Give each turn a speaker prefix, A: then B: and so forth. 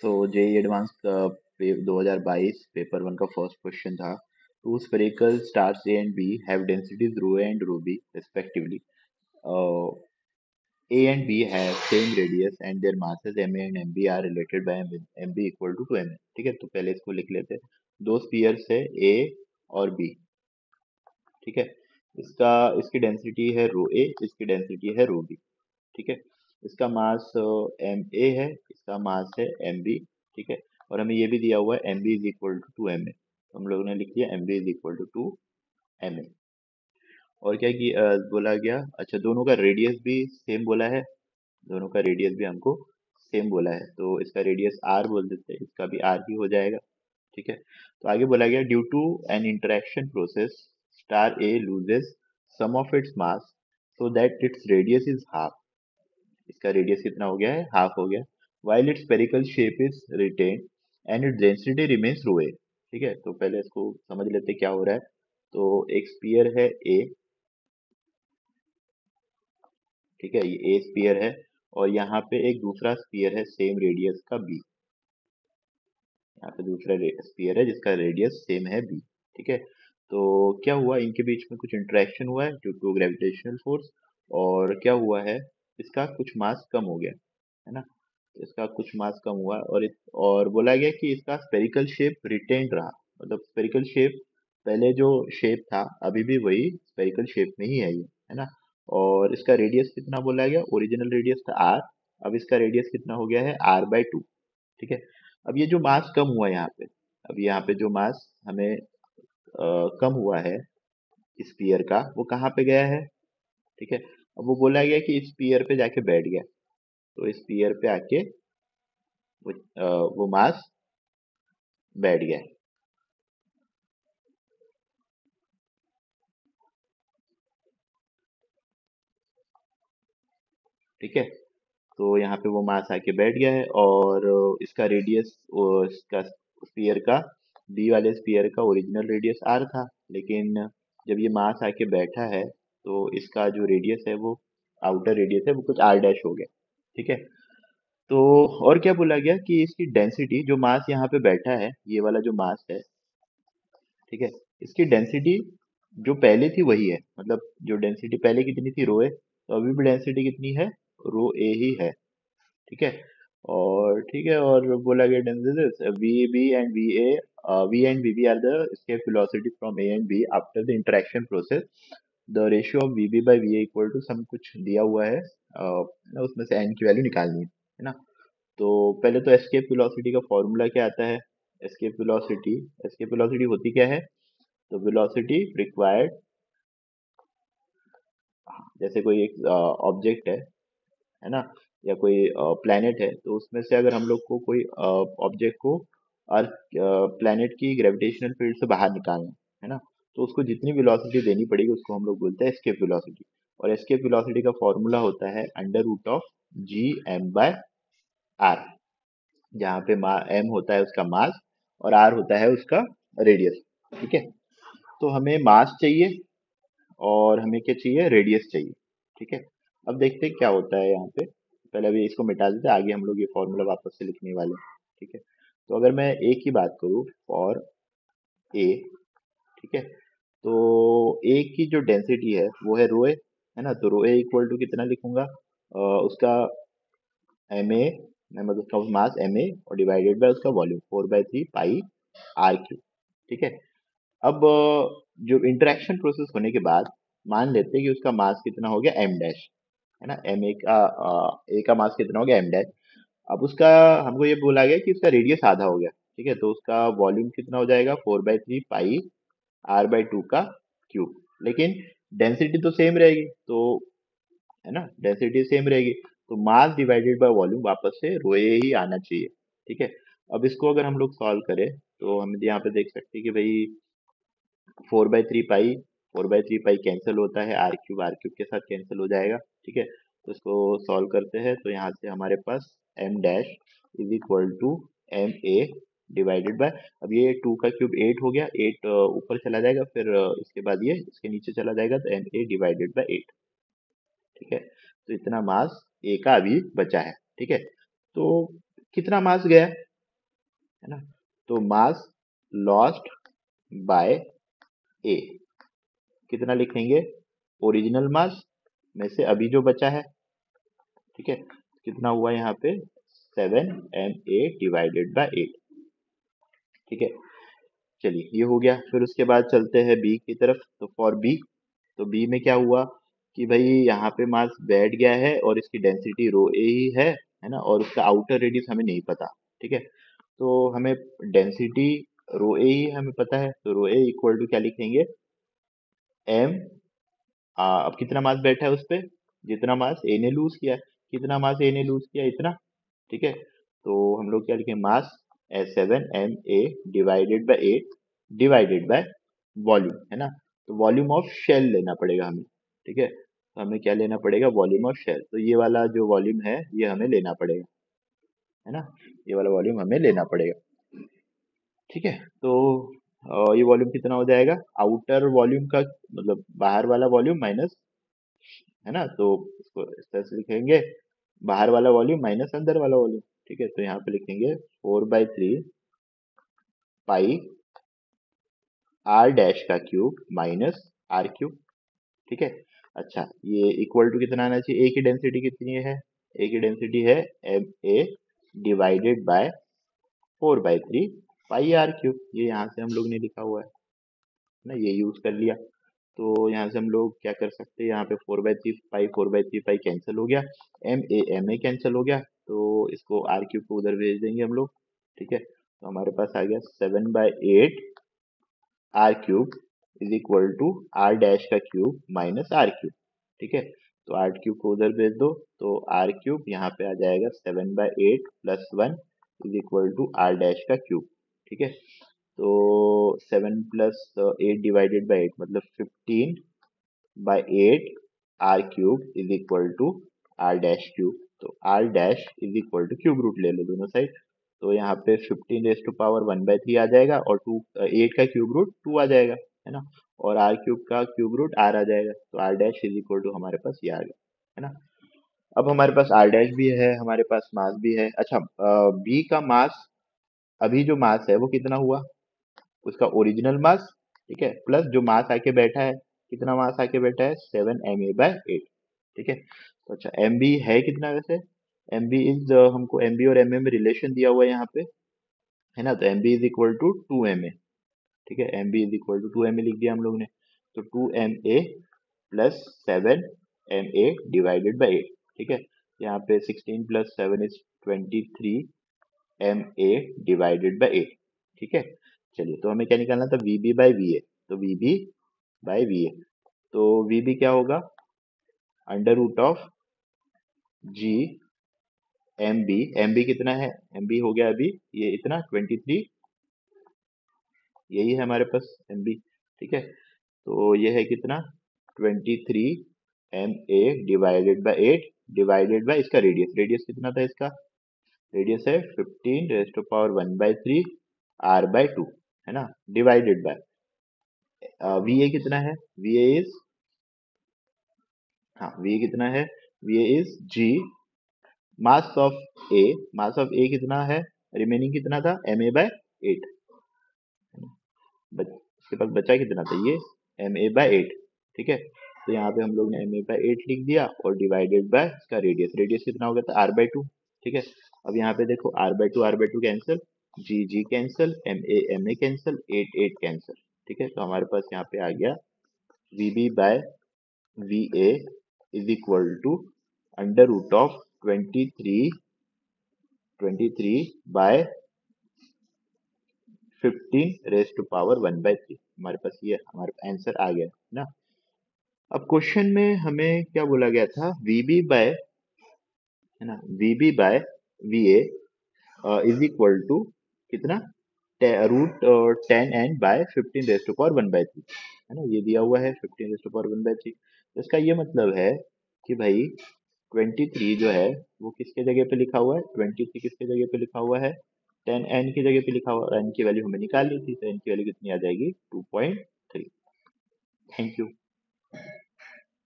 A: सो JEE advance का 2022 paper one का first question था। Two spherical stars A and B have densities rho A and rho B respectively. A and B have same radius and their masses Ma and Mb are related by Mb equal to Ma। ठीक है, तो पहले इसको लिख लेते हैं। दो spheres है A और B। ठीक है, इसका इसकी डेंसिटी है रो ए, इसकी डेंसिटी है रो बी। ठीक है, इसका मास एम ए है, इसका मास है एम बी। ठीक है, और हमें ये भी दिया हुआ है M B is equal to M A, तो हम लोगों ने लिख दिया M B is equal to M A. और क्या कि बोला गया, अच्छा दोनों का रेडियस भी सेम बोला है, दोनों का रेडियस भी हमको सेम बोला है, तो इसका रेडियस आर बोल देते हैं, इसका भी आर ही हो जाएगा। ठीक है, तो आगे बोला गया due to an interaction process star A loses some of its mass so that its radius is half. इसका रेडियस कितना हो गया है, हाफ हो गया। While its spherical shape is retained and its density remains rho A. ठीक है, तो पहले इसको समझ लेते क्या हो रहा है। तो एक स्पीयर है ए, ठीक है, ये ए स्पीयर है, और यहाँ पे एक दूसरा स्पीयर है सेम रेडियस का बी। यहाँ पे दूसरा स्पीयर है जिसका रेडियस सेम है बी। ठीक है, तो क्या हुआ, इनके बीच में कुछ इंटरेक्शन हुआ है ड्यू टू ग्रेविटेशनल फोर्स, और क्या हुआ है, इसका कुछ मास कम हो गया है ना। तो इसका कुछ मास कम हुआ और बोला गया कि इसका स्पेरिकल शेप रिटेन रहा, मतलब स्पेरिकल शेप पहले जो शेप था अभी भी वही स्पेरिकल शेप में ही है ये, है ना। और इसका रेडियस कितना बोला गया, ओरिजिनल रेडियस था आर, अब इसका रेडियस कितना हो गया है R/2। ठीक है, अब ये जो मास कम हुआ यहाँ पे, अब यहाँ पे जो मास हमें कम हुआ है स्पीयर का, वो कहाँ पे गया है। ठीक है, अब वो बोला गया कि स्पीयर पे जाके बैठ गया, तो स्पीयर पे आके वो मास बैठ गया है। ठीक है, तो यहाँ पे वो मास आके बैठ गया है, और इसका रेडियस, इसका स्पीयर का, बी वाले स्पीयर का ओरिजिनल रेडियस आर था, लेकिन जब ये मास आके बैठा है तो इसका जो रेडियस है वो, आउटर रेडियस है वो कुछ आर डैश हो गया। ठीक है, तो और क्या बोला गया कि इसकी डेंसिटी, जो मास यहाँ पे बैठा है, ये वाला जो मास है, ठीक है, इसकी डेंसिटी जो पहले थी वही है, मतलब जो डेंसिटी पहले कितनी थी रो ए, तो अभी भी डेंसिटी कितनी है, रो ए ही है। ठीक है, और ठीक है, और बोला गया densities V B and V A, V and V B are the escape velocity from A and B after the interaction process। The ratio of V B by V A equal to some कुछ दिया हुआ है, उसमें से N की value निकालनी है ना। तो पहले तो एस्केप वेलोसिटी का फॉर्मूला क्या आता है। एस्केप वेलोसिटी होती क्या है, तो वेलोसिटी रिक्वायर्ड, जैसे कोई एक ऑब्जेक्ट है ना, या कोई प्लेनेट है, तो उसमें से अगर हम लोग को कोई ऑब्जेक्ट को अर्थ प्लेनेट की ग्रेविटेशनल फील्ड से बाहर निकालना है ना, तो उसको जितनी वेलोसिटी देनी पड़ेगी उसको हम लोग बोलते हैं एस्केप वेलोसिटी। और एस्केप वेलोसिटी का फॉर्मूला होता है under root of G M by R, जहाँ पे एम होता है उसका मास और आर होता है उसका रेडियस। ठीक है, तो हमें मास चाहिए और हमें क्या चाहिए, रेडियस चाहिए। ठीक है, अब देखते हैं क्या होता है यहाँ पे। पहले अभी इसको मिटा देते हैं, आगे हम लोग ये फॉर्मूला वापस से लिखने वाले हैं। ठीक है, तो अगर मैं ए की बात करूँ फॉर ए, ठीक है, तो ए की जो डेंसिटी है वो है रो ए, है ना, तो रो ए इक्वल टू कितना लिखूंगा, उसका एम ए, मतलब उसका मास एम ए और डिवाइडेड बाय उसका वॉल्यूम 4/3 पाई आर क्यू। ठीक है, अब जो इंटरेक्शन प्रोसेस होने के बाद मान लेते हैं कि उसका मास कितना हो गया एम डैश, है ना, एम ए का मास कितना हो गया एम डैश। अब उसका, हमको ये बोला गया कि उसका रेडियस आधा हो गया। ठीक है, तो उसका वॉल्यूम कितना हो जाएगा 4/3 पाई R/2 का क्यूब, लेकिन डेंसिटी तो सेम रहेगी, तो है ना, डेंसिटी सेम रहेगी, तो मास डिवाइडेड बाय वॉल्यूम वापस से रोए ही आना चाहिए। ठीक है, अब इसको अगर हम लोग सॉल्व करें तो हम यहाँ पे देख सकते हैं कि भाई 4/3 पाई कैंसिल होता है, आर क्यूब के साथ कैंसिल हो जाएगा। ठीक है, तो इसको सॉल्व करते हैं तो यहाँ से हमारे पास M dash is equal to M A divided by, अब ये 2 का क्यूब 8 हो गया, 8 ऊपर चला जाएगा, फिर इसके बाद ये इसके नीचे चला जाएगा, तो एम ए डिवाइडेड बाय 8। ठीक है, तो इतना मास ए का अभी बचा है। ठीक है, तो कितना मास गया, है ना। तो मास लॉस्ट बाय ए कितना लिखेंगे, ओरिजिनल मास में से अभी जो बचा है, ठीक है, कितना हुआ यहाँ पे 7 ma डिवाइडेड बाय 8, ठीक है। चलिए ये हो गया। फिर उसके बाद चलते हैं बी की तरफ। तो फॉर बी, तो बी में क्या हुआ कि भाई यहाँ पे मास बैठ गया है और इसकी डेंसिटी रो ए ही है ना, और उसका आउटर रेडियस हमें नहीं पता, ठीक है। तो हमें डेंसिटी रो ए ही हमें पता है, तो रो ए इक्वल टू क्या लिखेंगे, एम, अब कितना मास बैठा है उस पे, जितना मास ए ने लूज किया है, कितना मास ए ने लूज किया, इतना, ठीक है। तो हम लोग क्या लिखेंगे, मास 7 ma divided by 8 divided by volume, है ना। तो वॉल्यूम ऑफ शेल लेना पड़ेगा हमें, ठीक है। तो हमें क्या लेना पड़ेगा, वॉल्यूम ऑफ शेल। तो ये वाला जो वॉल्यूम है ये हमें लेना पड़ेगा, है ना, ये वाला वॉल्यूम हमें लेना पड़ेगा, ठीक है। तो ये वॉल्यूम कितना हो जाएगा, आउटर वॉल्यूम का मतलब बाहर वाला वॉल्यूम माइनस, है ना, तो इसको इस तरह से लिखेंगे, बाहर वाला वॉल्यूम माइनस अंदर वाला वॉल्यूम, ठीक है। तो यहाँ पे लिखेंगे 4/3 पाई आर डैश का क्यूब माइनस आर क्यूब, ठीक है। अच्छा, ये इक्वल टू कितना आना चाहिए, ए की डेंसिटी कितनी है, ए की डेंसिटी है M A divided by 4/3 pi R cube, ये यहाँ से हम लोग ने लिखा हुआ है ना, ये यूज कर लिया। तो यहाँ से हम लोग क्या कर सकते हैं, यहाँ पे 4/3 पाई कैंसिल हो गया, एम ए कैंसिल हो गया, तो इसको आर क्यूब को उधर भेज देंगे हम लोग, ठीक है। तो हमारे पास आ गया 7/8 R cube is equal to R dash का क्यूब माइनस आर क्यूब, ठीक है। तो आर क्यूब को उधर भेज दो, तो आर क्यूब यहाँ पे आ जाएगा 7/8 plus 1 is equal to R dash का क्यूब, ठीक है। तो 7 + 8 डिवाइडेड बाई 8 मतलब 15/8 R cube is equal to R dash cube. तो R dash is equal to cube root ले लो दोनों साइड, तो यहाँ पे 15⁻⁻⁴ आ जाएगा, और 8 का क्यूब रूट 2 आ जाएगा, है ना, और आर क्यूब का क्यूब रूट आर आ जाएगा। तो R dash is equal to हमारे पास ये आ गया, है ना। अब हमारे पास आर डैश भी है, हमारे पास मास भी है। अच्छा, बी का मास, अभी जो मास है वो कितना हुआ, उसका ओरिजिनल मास, ठीक है, प्लस जो मास आके बैठा है, कितना मास आके बैठा है 7 ma/8, ठीक है। तो अच्छा, एम बी है कितना वैसे, एम बी इज, हमको एम बी और एम ए में रिलेशन दिया हुआ है यहाँ पे, है ना। तो M B is equal to 2 ma, ठीक है, M B is equal to 2 ma लिख दिया हम लोग ने। तो 2 ma plus 7 ma divided by 8, ठीक है। यहाँ पे 16 + 7 इज 23 ma डिवाइडेड बाई 8, ठीक है। चलिए, तो हमें क्या निकालना था, V B by V A. तो V B by V A, तो वी बी क्या होगा, under root of G M B कितना है, एम बी हो गया अभी ये इतना 23, यही है हमारे पास एम बी, ठीक है। तो ये है कितना 23 ma divided by 8 divided by इसका रेडियस, रेडियस कितना था इसका, रेडियस है 15⁻⁻⁴ r/2, है ना, डिवाइडेड बाय वी ए कितना है, वी ए इज, हाँ वी ए कितना है, V A is G mass of A, mass of A कितना है, रिमेनिंग कितना था ma/8, इसके पास बचा कितना था ये ma/8, ठीक है। तो यहाँ पे हम लोग ने ma/8 लिख दिया और डिवाइडेड बाय इसका रेडियस, रेडियस कितना हो गया था r/2, ठीक है। अब यहाँ पे देखो r/2 कैंसिल, जी जी कैंसिल, ma कैंसिल, 8 8 कैंसिल, ठीक है। तो हमारे पास यहाँ पे आ गया vb by V A is equal to under root of 23 15⁻⁻⁴ हमारे पास ये हमारा आंसर आ गया, है ना। अब क्वेश्चन में हमें क्या बोला गया था, वीबी बाय, है ना, VB by V A is equal to कितना, √10n/15⁻⁻⁴, है ना, ये दिया हुआ है 15⁻⁻⁴। तो इसका ये मतलब है कि भाई 23 जो है वो किसके जगह पे लिखा हुआ है, 23 किसके जगह पे लिखा हुआ है, 10n की जगह पे लिखा हुआ है। n की वैल्यू हमें निकालनी थी, तो n की वैल्यू कितनी आ जाएगी 2.3। Thank you.